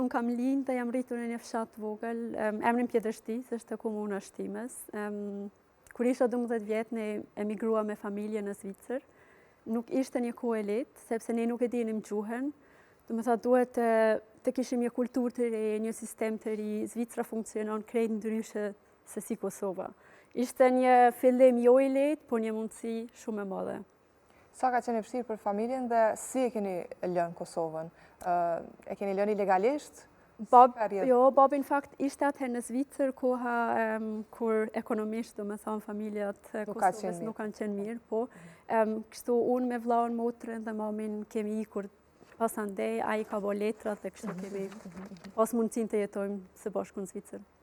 unë kam lind dhe jam rritur në një fshat vogël, emrin Pjedrështi, është komuna Shtimës. Kur isha 12 vjetë, ne emigrua me familje në Zvicër. Nuk ishte një kohë e lehtë, sepse ne nuk e dinim gjuhën. Duhet të kishim një kulturë të re, një sistem të ri. Zvicra funksionon krejt ndryshe se si Kosova. Ishte një fillim jo i lehtë, por një mundësi shumë e madhe. Sa ka qenë vështirë për familjen dhe si e keni lënë Kosovën? E keni lënë ilegalisht? Babi në fakt ishte atëherë në Zvicër, koha kur ekonomisht, familjat Kosovës nuk kanë qenë mirë, po. Kështu unë me vllaun, motrën dhe mamin kemi ikur pasandej, ai ka bo letrat dhe kështu kemi pas mundësin të jetojmë së bashku në Zvicër.